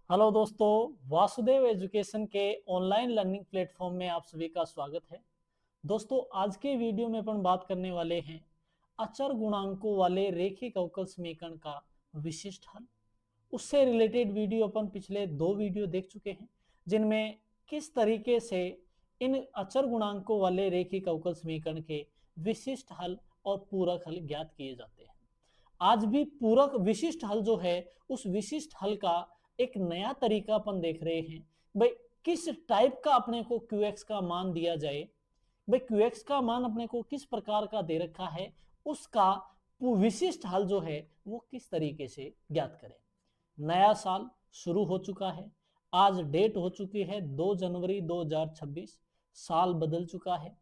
Hello दोस्तों, Vasudev education के online learning platform में आप सभी का स्वागत है। दोस्तों, आज के वीडियो में अपन बात करने वाले हैं अचर गुणांकों वाले रेखिक अवकल समीकरण का विशिष्ट हल। उससे रिलेटेड वीडियो अपन पिछले 2 वीडियो देख चुके हैं, जिनमें किस तरीके से इन अचर गुणांकों वाले रेखिक अवकल समीकरण के विशिष्ट हल और पूरक हल ज्ञात किए जाते हैं। आज भी पूरक विशिष्ट हल जो है, उस विशिष्ट हल का एक नया तरीका अपन देख रहे हैं। भाई, किस टाइप का अपने को क्यूएक्स का मान दिया जाए, भाई क्यूएक्स का मान अपने को किस प्रकार का दे रखा है, उसका विशिष्ट हल जो है वो किस तरीके से ज्ञात करें। नया साल शुरू हो चुका है। आज डेट हो चुकी है 2 जनवरी 2026। साल बदल चुका है।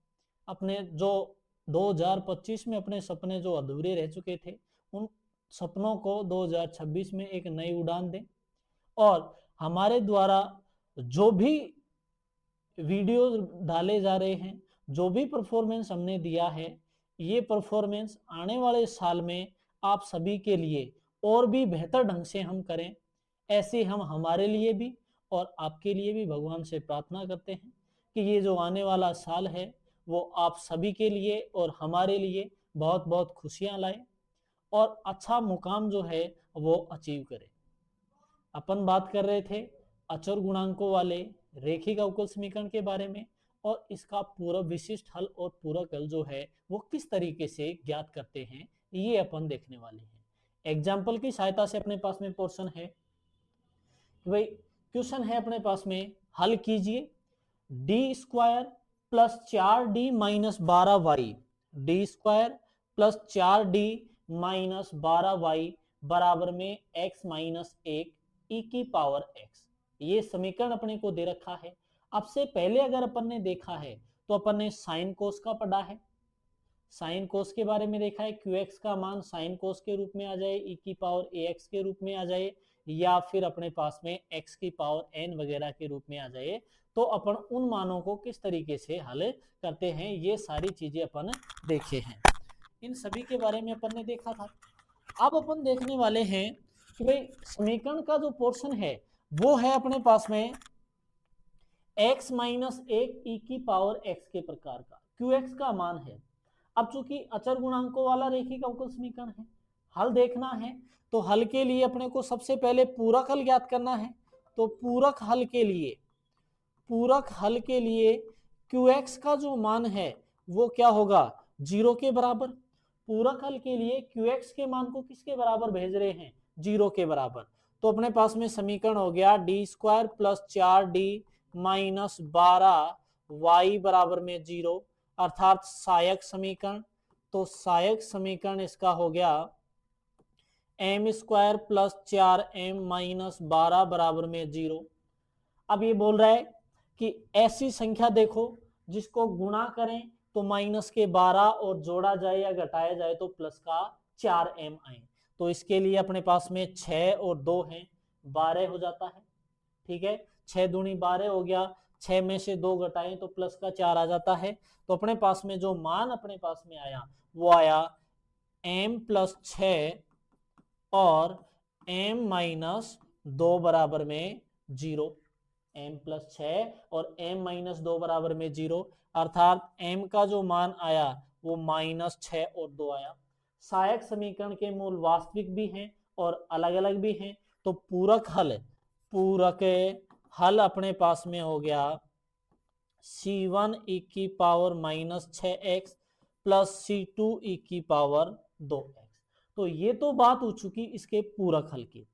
अपने जो 2025 में अपने सपने जो अधूरे रह चुके थे, उन सपनों को 2026 में एक नई उड़ान दें। और हमारे द्वारा जो भी वीडियो डाले जा रहे हैं, जो भी परफॉर्मेंस हमने दिया है, ये परफॉर्मेंस आने वाले साल में आप सभी के लिए और भी बेहतर ढंग से हम करें। ऐसे हम हमारे लिए भी और आपके लिए भी भगवान से प्रार्थना करते हैं कि ये जो आने वाला साल है वो आप सभी के लिए और हमारे लिए बहुत बहुत खुशियां लाए और अच्छा मुकाम जो है वो अचीव करे। अपन बात कर रहे थे अचर गुणांकों वाले रेखिक अवकल समीकरण के बारे में, और इसका पूरा विशिष्ट हल और पूरक हल जो है वो किस तरीके से ज्ञात करते हैं, ये अपन देखने वाले हैं। एग्जाम्पल की सहायता से अपने पास में पोर्शन है कि भाई क्वेश्चन है अपने पास में, हल कीजिए D square plus 4d-12y, D square plus 4d-12y बराबर में x माइनस 1 e की पावर x। ये समीकरण अपने को दे रखा है। अब से पहले अगर अपन ने देखा है तो अपन ने साइन कोस का पढ़ा है, साइन कोस के बारे में देखा है। क्यू एक्स का मान साइन कोस के रूप में आ जाए, ई की पावर ए एक्स के रूप में आ जाए, या फिर अपने पास में एक्स की पावर एन वगैरह के रूप में आ जाए, तो अपन उन मानों को किस तरीके से हल करते हैं, ये सारी चीजें अपन देखे हैं। इन सभी के बारे में अपन ने देखा था। अब अपन देखने वाले हैं कि भाई समीकरण का जो पोर्शन है वो है अपने पास में x माइनस 1 ई की पावर x के प्रकार का क्यू एक्स का मान है। अब चूंकि अचर गुणांकों वाला रेखिक अवकल समीकरण है, हल देखना है, तो हल के लिए अपने को सबसे पहले पूरक हल ज्ञात करना है। तो पूरक हल के लिए क्यू एक्स का जो मान है वो क्या होगा, 0 के बराबर। पूरक हल के लिए क्यू एक्स के मान को किसके बराबर भेज रहे हैं, 0 के बराबर। तो अपने पास में समीकरण हो गया डी स्क्वायर प्लस 4d-12y बराबर में 0, अर्थात सहायक समीकरण। तो सहायक समीकरण इसका हो गया एम स्क्वायर प्लस 4m-12 बराबर में 0। अब ये बोल रहा है कि ऐसी संख्या देखो जिसको गुणा करें तो माइनस के 12 और जोड़ा जाए या घटाया जाए तो प्लस का 4m आए। तो इसके लिए अपने पास में 6 और 2 हैं, 12 हो जाता है। ठीक है, 6 दूनी 12 हो गया, 6 में से 2 घटाएं तो प्लस का 4 आ जाता है। तो अपने पास में जो मान अपने पास में आया वो आया m प्लस 6 और m माइनस 2 बराबर में 0। m प्लस 6 और m माइनस 2 बराबर में 0, अर्थात m का जो मान आया वो माइनस 6 और 2 आया। सहायक समीकरण के मूल वास्तविक भी हैं और अलग अलग भी हैं। तो पूरक हल अपने पास में हो गया c1 e की power minus 6x plus c2 e की पावर 2x। तो ये तो बात हो चुकी इसके पूरक हल की।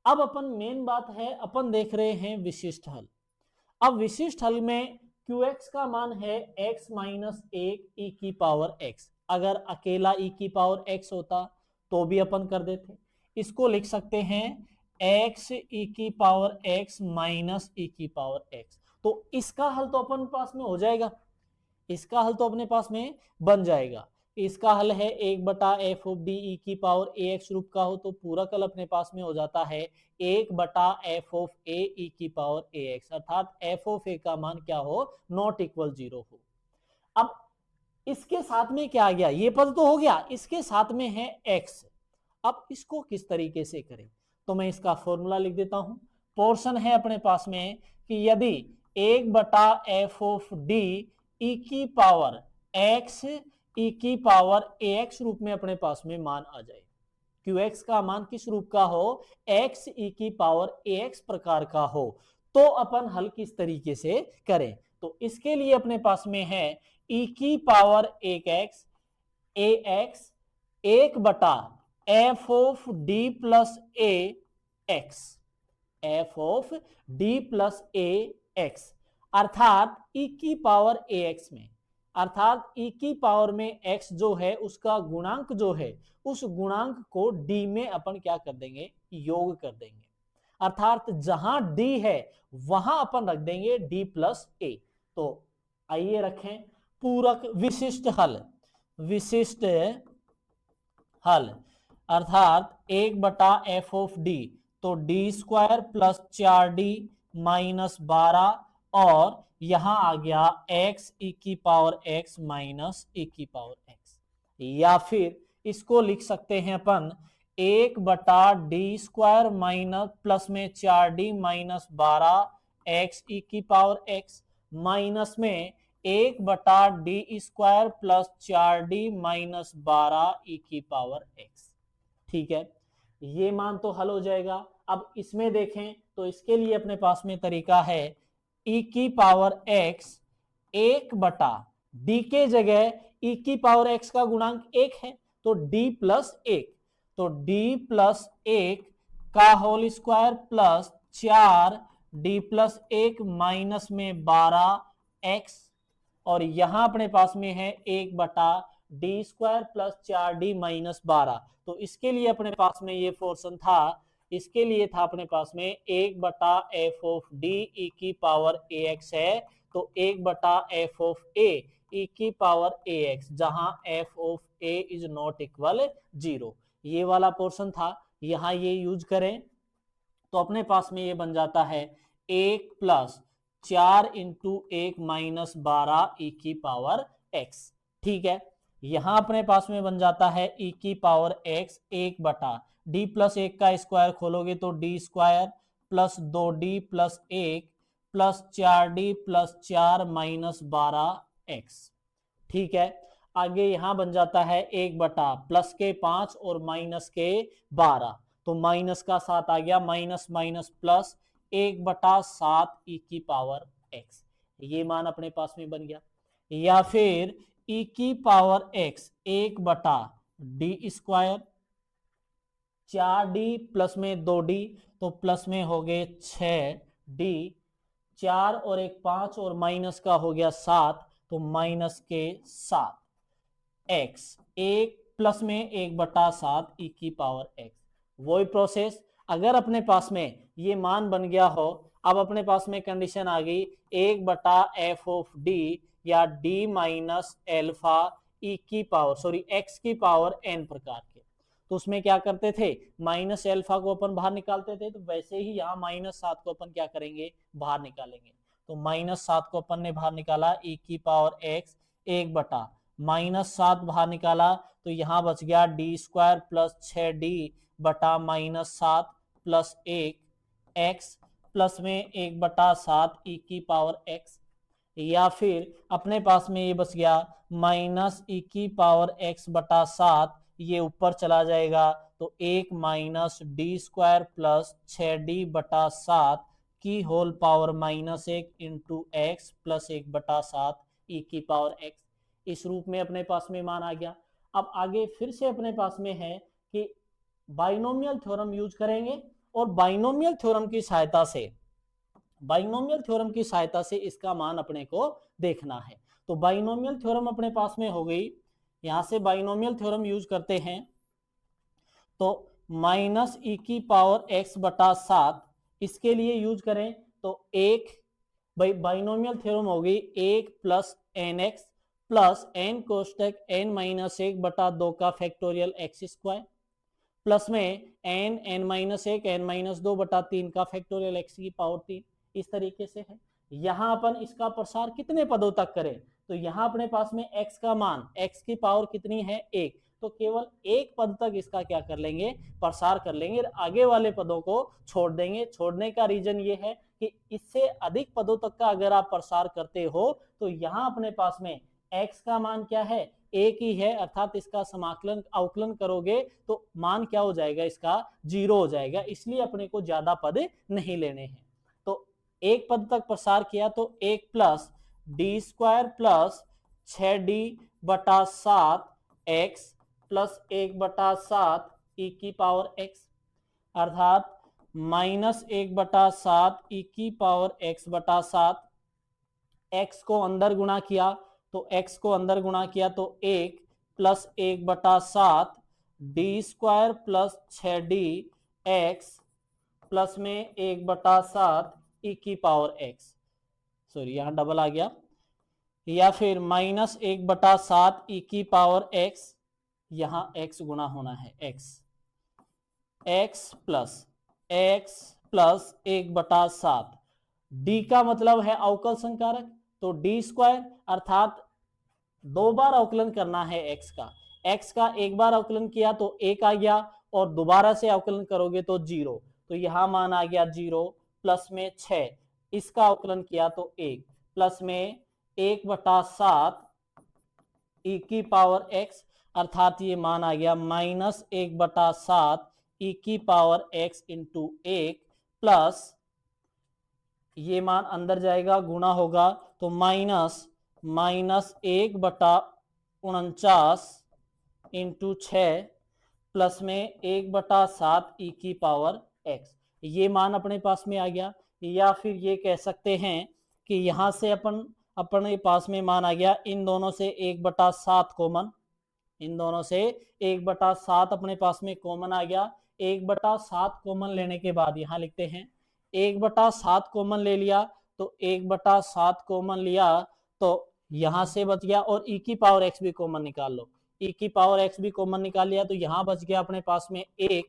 अब अपन मेन बात है, अपन देख रहे हैं विशिष्ट हल। अब विशिष्ट हल में qx का मान है x माइनस 1 e की पावर x। अगर अकेला e की पावर x होता तो भी अपन कर देते। इसको लिख सकते हैं x e की पावर x माइनस e की पावर x। तो इसका हल तो अपन पास में हो जाएगा, इसका हल तो अपने पास में बन जाएगा। इसका हल है 1/f ऑफ डी ई की पावर ए एक्स रूप का हो, तो पूरक हल अपने पास में हो जाता है 1/f ऑफ ए ई की पावर ए एक्स, अर्थात f ऑफ ए का मान क्या हो, नॉट इक्वल 0 हो। अब इसके साथ में क्या आ गया, ये पद तो हो गया, इसके साथ में है x। अब इसको किस तरीके से करें, तो मैं इसका फॉर्मूला लिख देता हूं। पोर्शन है अपने पास में कि यदि 1/f(d) e की पावर x e की पावर ax रूप में अपने पास में मान आ जाए, qx का मान किस रूप का हो, x e की पावर ax प्रकार का हो, तो अपन हल किस तरीके से करें। तो इसके लिए अपने पास में है e की power 1x ax 1/f(d plus ax) f(d plus ax) अर्थात e की पावर ax में, अर्थात e की पावर में x जो है उसका गुणांक जो है उस गुणांक को d में अपन क्या कर देंगे, योग कर देंगे। अर्थात जहां d है वहां अपन रख देंगे d प्लस a। तो आइए रखें पूरक विशिष्ट हल, विशिष्ट हल अर्थात 1/f(d) तो d² प्लस 4d माइनस 12 और यहां आ गया x e की पावर x माइनस e की पावर x, या फिर इसको लिख सकते हैं अपन 1/d² माइनस प्लस में 4d माइनस 12 x e की पावर x माइनस में 1/d² plus 4d minus 12 e की पावर x। ठीक है, ये मान तो हल हो जाएगा। अब इसमें देखें तो इसके लिए अपने पास में तरीका है e की पावर x 1/d के जगह e की पावर x का गुणांक 1 है तो d प्लस 1, तो d प्लस 1 का whole square plus 4d plus 1 minus में 12x, और यहां अपने पास में है 1/d² प्लस 4d माइनस 12। तो इसके लिए अपने पास में ये पोर्शन था, इसके लिए था अपने पास में 1/f(d) e की पावर ax है, तो 1/f(a) e की पावर ax, जहां f(a) इज नॉट इक्वल 0, ये वाला पोर्शन था, यहां ये यूज करें तो अपने पास में ये बन जाता है 1 प्लस 4 इंटू 1 माइनस 12 e की पावर x। ठीक है, यहां अपने पास में बन जाता है e की पावर x 1/d प्लस 1 का स्क्वायर खोलोगे तो d² plus 2d plus 1 plus 4d plus 4 minus 12x। ठीक है, आगे यहां बन जाता है 1/ प्लस के 5 और माइनस के 12, तो माइनस का 7 आ गया, माइनस माइनस प्लस 1/7 e की पावर x, ये मान अपने पास में बन गया। या फिर e की power x 1/d², 4d plus में 2d तो प्लस में हो गए 6d, 4 और 1 5 और माइनस का हो गया 7 तो माइनस के 7x, 1 प्लस में 1/7 e की पावर x। वही प्रोसेस अगर अपने पास में ये मान बन गया हो, अब अपने पास में कंडीशन आ गई 1/f(d) या d माइनस एल्फा e की पावर x की पावर n प्रकार के, तो उसमें क्या करते थे माइनस एल्फा को अपन बाहर निकालते थे, तो वैसे ही यहाँ -7 को अपन क्या करेंगे बाहर निकालेंगे, तो -7 को अपन ने बाहर निकाला e की पावर x 1/-7 बाहर निकाला तो यहाँ बच गया d² प्लस 6d बटा -7 प्लस 1 x प्लस में 1/7 e की पावर x। या फिर अपने पास में ये बच गया माइनस e की पावर x/7, ये ऊपर चला जाएगा तो 1 माइनस d² प्लस 6d/7 की whole power -1 into x plus 1/7 e की पावर x। इस रूप में अपने पास में मान आ गया। अब आगे फिर से अपने पास में है कि बाइनोमियल थ्योरम यूज करेंगे और बाइनोमियल थ्योरम की सहायता से, बाइनोमियल थ्योरम की सहायता से इसका मान अपने को देखना है। तो बाइनोमियल थ्योरम अपने पास में हो गई, यहां से बाइनोमियल थ्योरम यूज करते हैं तो माइनस e की पावर x/7 इसके लिए यूज करें तो 1 बाइनोमियल थ्योरम हो गई 1 plus nx plus n कोष्टक n-1/2 का फैक्टोरियल x² प्लस में n-1 n-2/3 का फैक्टोरियल x की पावर 3, इस तरीके से है। यहां अपन इसका प्रसार कितने पदों तक करें तो यहां अपने पास में x का मान x की पावर कितनी है 1, तो केवल एक पद तक इसका क्या कर लेंगे, प्रसार कर लेंगे, आगे वाले पदों को छोड़ देंगे। छोड़ने का रीजन ये है कि इससे अधिक पदों तक का अगर आप प्रसार करते हो तो यहाँ अपने पास में x का मान क्या है, एक ही है, अर्थात इसका समाकलन अवकलन करोगे तो मान क्या हो जाएगा, इसका 0 हो जाएगा, इसलिए अपने को ज्यादा पद नहीं लेने हैं। तो एक पद तक प्रसार किया तो 1 plus D square plus 6d/7x plus 1/7 ई की पावर x, अर्थात -1/7 ई की पावर x/7। x को अंदर गुणा किया तो x को अंदर गुणा किया तो 1 plus 1/7 D square plus 6d plus में 1/7 ई की पावर x, सॉरी यहाँ डबल आ गया, या फिर -1/7 ई की पावर x, यहाँ x गुणा होना है x प्लस 1/7। d का मतलब है अवकल संकारक, तो डी स्क्वायर अर्थात 2 बार अवकलन करना है x का एक बार अवकलन किया तो 1 आ गया और दोबारा से अवकलन करोगे तो 0, तो यहां मान आ गया 0, प्लस में 6, इसका अवकलन किया तो 1, प्लस में 1/7 ई की पावर x, अर्थात ये मान आ गया -1/7 ई की पावर x इंटू 1, प्लस ये मान अंदर जाएगा गुणा होगा तो -1/49 इंटू 6 प्लस में 1/7 ई की पावर x, ये मान अपने पास में आ गया। या फिर ये कह सकते हैं कि यहां से अपने पास में मान आ गया, इन दोनों से 1/7 कॉमन, इन दोनों से 1/7 अपने पास में कॉमन आ गया। 1/7 कॉमन लेने के बाद यहां लिखते हैं 1/7 कॉमन ले लिया, तो 1/7 कॉमन लिया तो यहां से बच गया, और ई की पावर x भी कॉमन निकाल लो, ई की पावर x भी कॉमन निकाल लिया तो यहां बच गया अपने पास में 1,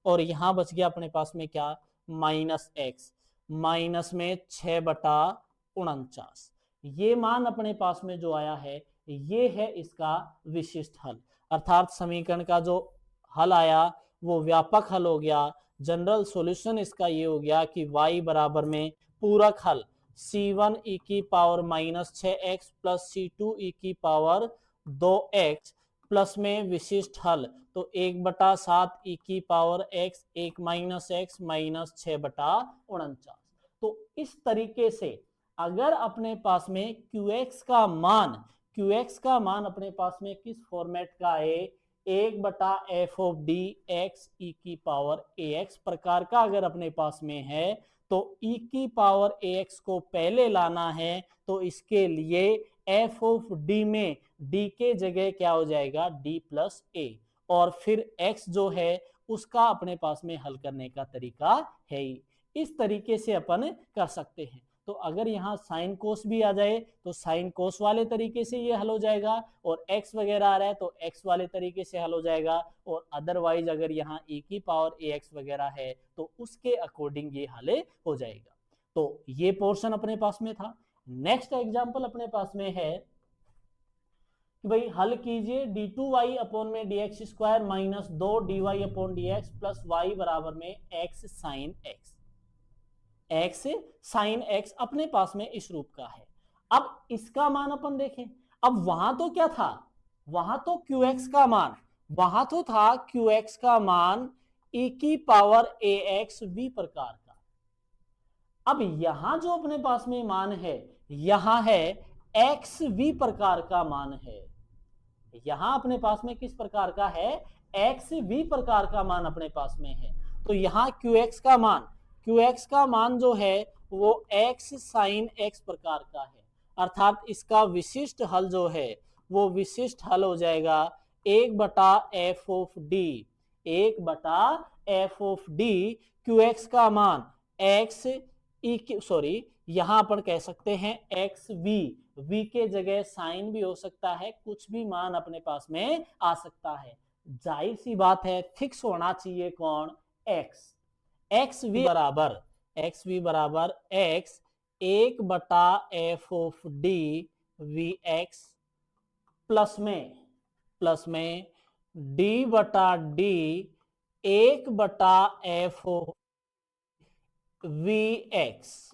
और यहां बच गया अपने पास में क्या, -x, माइनस में 6/49। ये मान अपने पास में जो आया है ये है इसका विशिष्ट हल, अर्थात समीकरण का जो हल आया वो व्यापक हल हो गया। जनरल सॉल्यूशन इसका ये हो गया कि y बराबर में पूरक हल c1 ई की पावर -6x प्लस c2 ई की पावर 2x प्लस में विशिष्ट हल तो 1/7 ई की पावर x 1 -x माइनस 6/49। तो इस तरीके से अगर अपने पास में qx का मान अपने पास में किस फॉर्मेट का है, 1/f(x) ई की पावर ax प्रकार का अगर अपने पास में है, तो e की पावर ax को पहले लाना है, तो इसके लिए f(d) में d के जगह क्या हो जाएगा, d प्लस a, और फिर x जो है उसका अपने पास में हल करने का तरीका है ही। इस तरीके से अपन कर सकते हैं। तो अगर यहाँ साइन कोस भी आ जाए तो साइन कोस वाले तरीके से ये हल हो जाएगा, और x वगैरह आ रहा है तो x वाले तरीके से हल हो जाएगा, और अदरवाइज अगर यहाँ e की पावर ax वगैरह है तो उसके अकॉर्डिंग ये हल हो जाएगा। तो ये पोर्शन अपने पास में था। नेक्स्ट एग्जाम्पल अपने पास में है कि भाई हल कीजिए d2y अपॉन में dx square minus 2dy upon dx plus y बराबर में x sine x, x sine x अपने पास में इस रूप का है। अब इसका मान अपन देखें, अब वहां तो क्या था, वहां तो qx का मान, वहां तो था qx का मान e की पावर ax v प्रकार का। अब यहां जो अपने पास में मान है, यहां है x v प्रकार का मान है, यहां अपने पास में किस प्रकार का है, x v प्रकार का मान अपने पास में है। तो यहां qx का मान जो है वो x साइन x प्रकार का है, अर्थात इसका विशिष्ट हल जो है वो विशिष्ट हल हो जाएगा 1/f(d), 1/f(d), qx का मान x यहां अपन कह सकते हैं एक्स v के जगह साइन भी हो सकता है, कुछ भी मान अपने पास में आ सकता है। जाहिर सी बात है फिक्स होना चाहिए कौन, एक्स वी बराबर x 1/f(d) v x plus में डी बटा डी 1/f वी एक्स।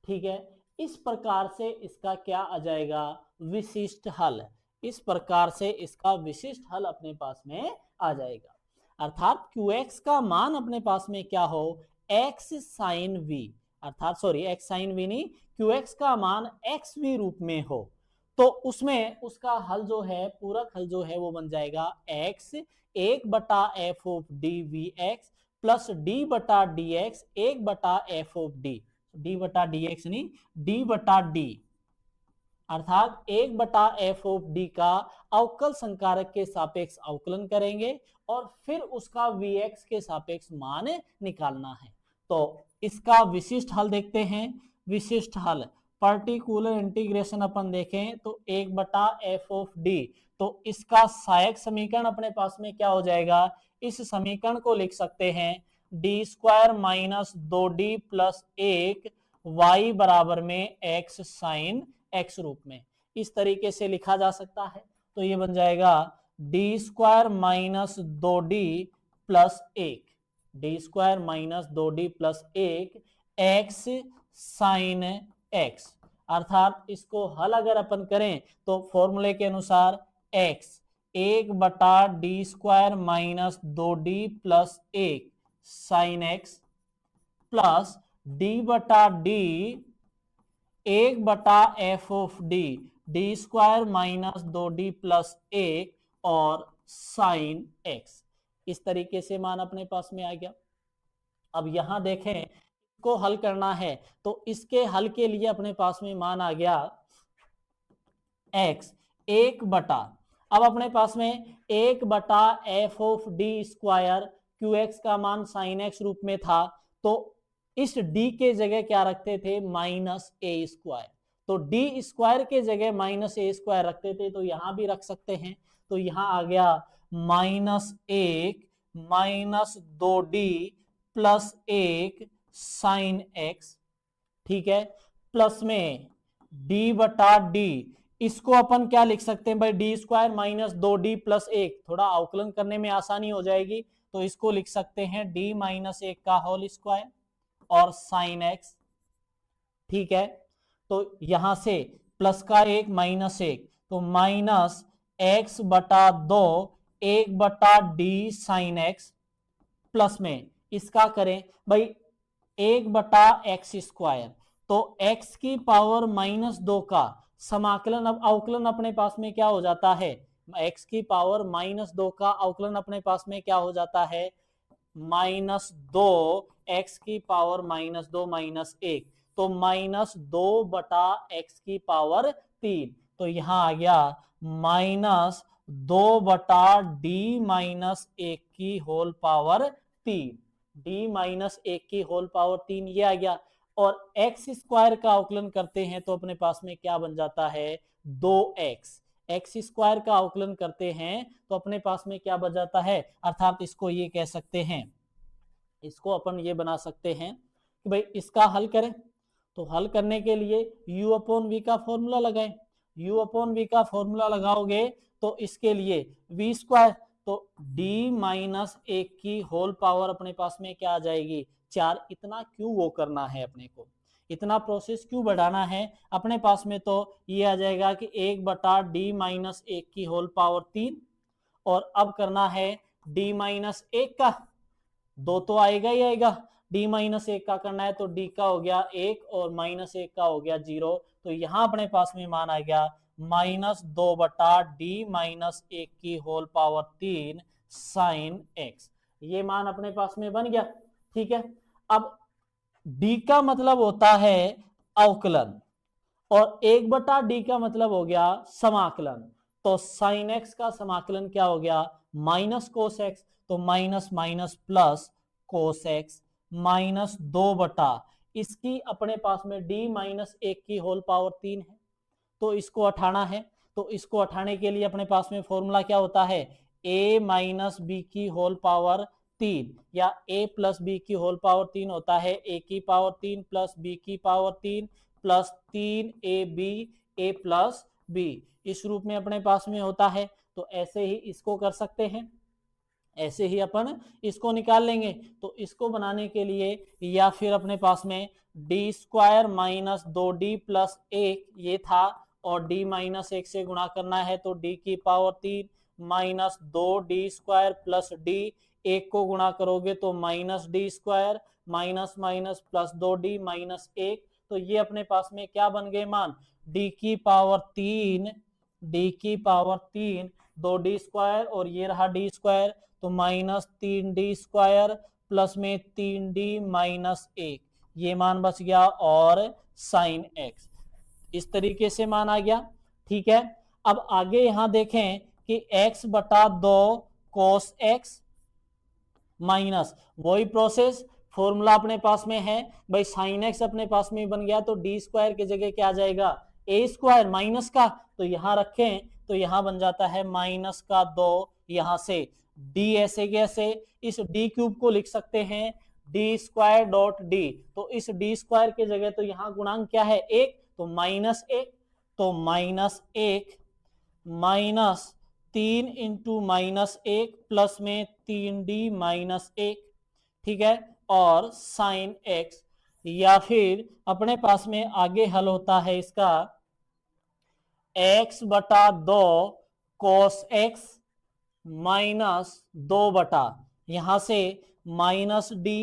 ठीक है, इस प्रकार से इसका क्या आ जाएगा, विशिष्ट हल। इस प्रकार से इसका विशिष्ट हल अपने पास में आ जाएगा। अर्थात क्यूएक्स का मान अपने पास में क्या हो, एक्स साइन वी, अर्थात सॉरी एक्स साइन वी नहीं, क्यूएक्स का मान एक्स वी रूप में हो, तो उसमें उसका हल जो है, पूरक हल जो है वो बन जाएगा X 1/f of D V x plus D बटा D X 1/f of D, D बटा डी एक्स नहीं, डी बटा डी, अर्थात 1/f ऑफ डी का अवकल संकारक के सापेक्ष अवकलन करेंगे और फिर उसका Vx के सापेक्ष मान निकालना है। तो इसका विशिष्ट हल देखते हैं। विशिष्ट हल पर्टिकुलर इंटीग्रेशन अपन देखें तो 1/f ऑफ डी, तो इसका सहायक समीकरण अपने पास में क्या हो जाएगा, इस समीकरण को लिख सकते हैं D square minus 2d plus 1 y बराबर में x साइन x रूप में, इस तरीके से लिखा जा सकता है। तो ये बन जाएगा D square minus 2d plus 1, D square minus 2d plus 1 x sine x, अर्थात इसको हल अगर अपन करें तो फॉर्मूले के अनुसार x 1/d square minus 2d plus 1 sine x plus D बटा D 1/f of D, D square minus 2d plus 1 और साइन x, इस तरीके से मान अपने पास में आ गया। अब यहां देखें, इसको हल करना है तो इसके हल के लिए अपने पास में मान आ गया x 1/, अब अपने पास में 1/f of D square, Q x का मान साइन एक्स रूप में था, तो इस d के जगह क्या रखते थे, माइनस ए स्क्वायर, तो डी स्क्वायर के जगह माइनस ए स्क्वायर रखते थे, तो यहां भी रख सकते हैं। तो यहां आ गया -1 minus 2d plus 1 sine x, ठीक है, प्लस में d बटा डी, इसको अपन क्या लिख सकते हैं भाई, D square minus 2d plus 1, थोड़ा अवकलन करने में आसानी हो जाएगी, तो इसको लिख सकते हैं d माइनस 1 का होल स्क्वायर और साइन एक्स। ठीक है, तो यहां से प्लस का 1 माइनस 1, तो माइनस एक्स बटा 2 1/d साइन एक्स, प्लस में इसका करें भाई 1/x स्क्वायर, तो x की पावर -2 का समाकलन, अब अवकलन अपने पास में क्या हो जाता है, x की पावर -2 का अवकलन अपने पास में क्या हो जाता है, -2 x की पावर -2 -1, तो -2/x की पावर 3, तो यहां आ गया -2/d -1 की होल पावर 3, d -1 की होल पावर 3 ये आ गया, और x स्क्वायर का अवकलन करते हैं तो अपने पास में क्या बन जाता है, 2x, एक्स स्क्वायर का अवकलन करते हैं तो अपने पास में क्या बच जाता है, अर्थात इसको ये कह सकते हैं, इसको अपन ये बना सकते हैं कि भाई इसका हल करें, तो हल करने के लिए u अपॉन वी का फॉर्मूला लगाएं, u अपॉन वी का फॉर्मूला लगाओगे तो इसके लिए v स्क्वायर, तो d -1 की होल पावर अपने पास में क्या आ जाएगी, 4, इतना क्यों वो करना है अपने को, इतना प्रोसेस क्यों बढ़ाना है, अपने पास में तो ये आ जाएगा कि 1/d -1 की होल पावर 3, और अब करना है d -1 का, 2 तो आएगा ही आएगा, d -1 का करना है तो d का हो गया 1 और -1 का हो गया 0, तो यहां अपने पास में मान आ गया -2/d -1 की होल पावर 3 साइन x, ये मान अपने पास में बन गया। ठीक है, अब d का मतलब होता है अवकलन और 1/d का मतलब हो गया समाकलन, तो साइन x का समाकलन क्या हो गया, माइनस कोस x, तो minus minus plus cos x -2/, इसकी अपने पास में d -1 की होल पावर 3 है, तो इसको हटाना है, तो इसको हटाने के लिए अपने पास में फॉर्मूला क्या होता है, a - b की होल पावर 3, या a प्लस b की होल पावर 3 होता है a की पावर 3 प्लस b की power 3 plus 3ab a plus b, इस रूप में अपने पास में होता है, तो ऐसे ही इसको कर सकते हैं। ऐसे ही अपन इसको निकाल लेंगे। तो इसको बनाने के लिए या फिर अपने पास में D square minus 2d plus 1 ये था, और d माइनस 1 से गुणा करना है तो d की power 3 minus 2d square plus d, 1 को गुणा करोगे तो minus D square minus minus plus 2d minus 1। तो ये अपने पास में क्या बन गए मान, d की पावर 3, d की पावर 3 2d स्क्वायर और ये रहा d स्क्वायर, तो माइनस 3d स्क्वायर प्लस में 3d माइनस 1, ये मान बच गया, और साइन x इस तरीके से मान आ गया। ठीक है, अब आगे यहां देखें कि x बटा 2 कोस x माइनस वही प्रोसेस, फॉर्मूला अपने पास में है भाई, साइन एक्स अपने पास में बन गया तो डी स्क्वायर की जगह क्या आ जाएगा, ए स्क्वायर माइनस का, तो यहां रखें तो यहां बन जाता है माइनस का 2, यहां से डी ऐसे कैसे, इस डी क्यूब को लिख सकते हैं डी स्क्वायर डॉट डी, तो इस डी स्क्वायर की जगह तो यहां गुणांक क्या है 1, तो माइनस 1, तो minus 1 minus 3 into minus 1 plus में 3d माइनस 1। ठीक है, और साइन x, या फिर अपने पास में आगे हल होता है इसका x बटा 2 कोस x माइनस 2 बटा, यहां से माइनस डी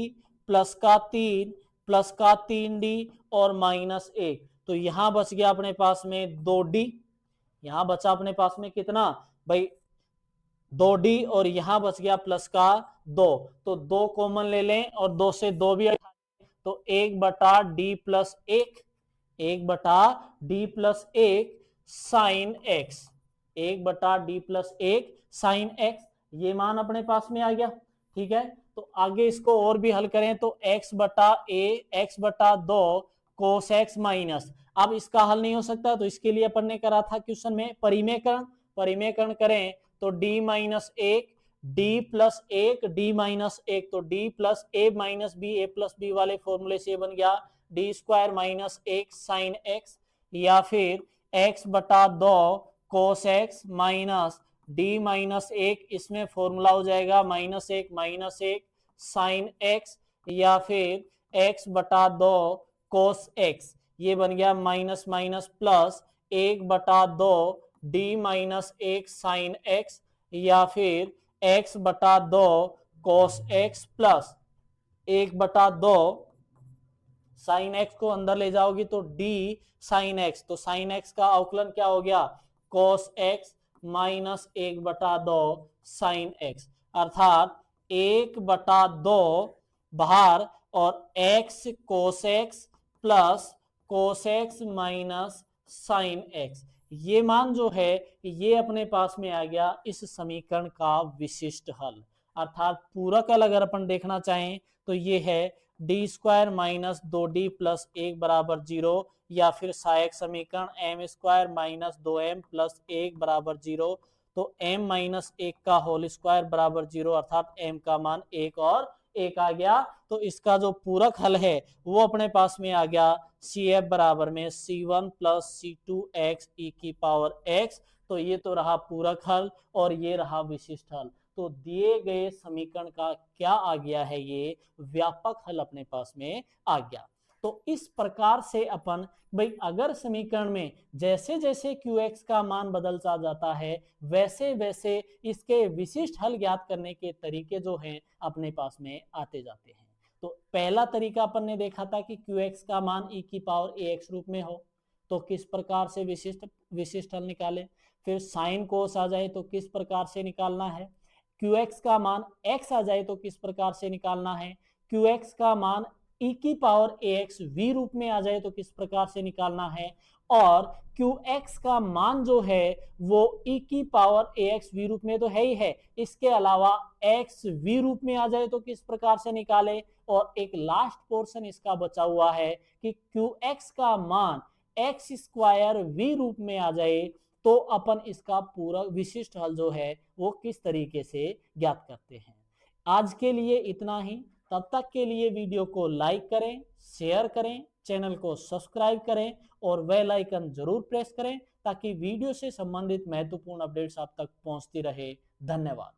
प्लस का 3 प्लस का 3d और माइनस 1, तो यहां बच गया अपने पास में 2d, यहां बचा अपने पास में कितना भाई 2d, और यहां बच गया प्लस का 2, तो 2 कॉमन ले लें और 2 से 2 भी हटा लें, तो 1 बटा डी प्लस 1, 1 बटा डी प्लस 1 साइन x, 1 बटा डी प्लस 1 साइन x, ये मान अपने पास में आ गया। ठीक है, तो आगे इसको और भी हल करें तो x बटा a, x बटा 2 कोस x माइनस, अब इसका हल नहीं हो सकता तो इसके लिए अपन ने करा था क्वेश्चन में परिमेयकरण, परिमेयकरण करें तो d minus 1 d plus 1 d minus 1, तो d plus a minus b a plus b वाले फॉर्मूले से बन गया d square minus 1 sine x, या फिर x बटा 2 cos x minus d minus 1, इसमें फॉर्मूला हो जाएगा माइनस 1 साइन x, या फिर x बटा 2 कोस x, ये बन गया माइनस माइनस प्लस 1 बटा 2 डी माइनस 1 साइन x, या फिर x बटा 2 कोस x प्लस 1 बटा 2 साइन x को अंदर ले जाओगी तो d साइन x, तो साइन x का अवकलन क्या हो गया कोस x माइनस 1 बटा 2 साइन x, अर्थात 1 बटा 2 बाहर और x cos x plus cos x minus sine x, ये मान जो है ये अपने पास में आ गया इस समीकरण का विशिष्ट हल। अर्थात पूरक हल अगर अपन देखना चाहें तो ये है D square minus 2d plus 1 बराबर 0, या फिर सहायक समीकरण M square minus 2m plus 1 बराबर 0, तो m माइनस 1 का होल स्क्वायर बराबर 0, अर्थात m का मान 1 और 1 आ गया। तो इसका जो पूरक हल है वो अपने पास में आ गया CF बराबर में C1 प्लस C2x e की पावर x, तो ये तो रहा पूरक हल और ये रहा विशिष्ट हल। तो दिए गए समीकरण का क्या आ गया है, ये व्यापक हल अपने पास में आ गया। तो इस प्रकार से अपन भाई अगर समीकरण में जैसे जैसे QX का मान बदलता जाता है वैसे वैसे इसके विशिष्ट हल ज्ञात करने के तरीके जो हैं अपने पास में आते जाते हैं। तो पहला तरीका अपन ने देखा था कि QX का मान e की पावर ax रूप में हो तो किस प्रकार से विशिष्ट हल निकालें, फिर साइन कोस आ जाए तो किस प्रकार से निकालना है, QX का मान x आ जाए तो किस प्रकार से निकालना है, QX का मान e की पावर ax v रूप में आ जाए तो किस प्रकार से निकालना है, और QX का मान जो है वो e की पावर ax v रूप में तो है ही है, इसके अलावा x v रूप में आ जाए तो किस प्रकार से निकाले, और एक लास्ट पोर्शन इसका बचा हुआ है कि QX का मान x स्क्वायर v रूप में आ जाए तो अपन इसका पूरा विशिष्ट हल जो है वो किस तरीके से ज्ञात करते हैं। आज के लिए इतना ही, तब तक के लिए वीडियो को लाइक करें, शेयर करें, चैनल को सब्सक्राइब करें और बेल आइकन जरूर प्रेस करें ताकि वीडियो से संबंधित महत्वपूर्ण अपडेट्स आप तक पहुंचती रहे। धन्यवाद।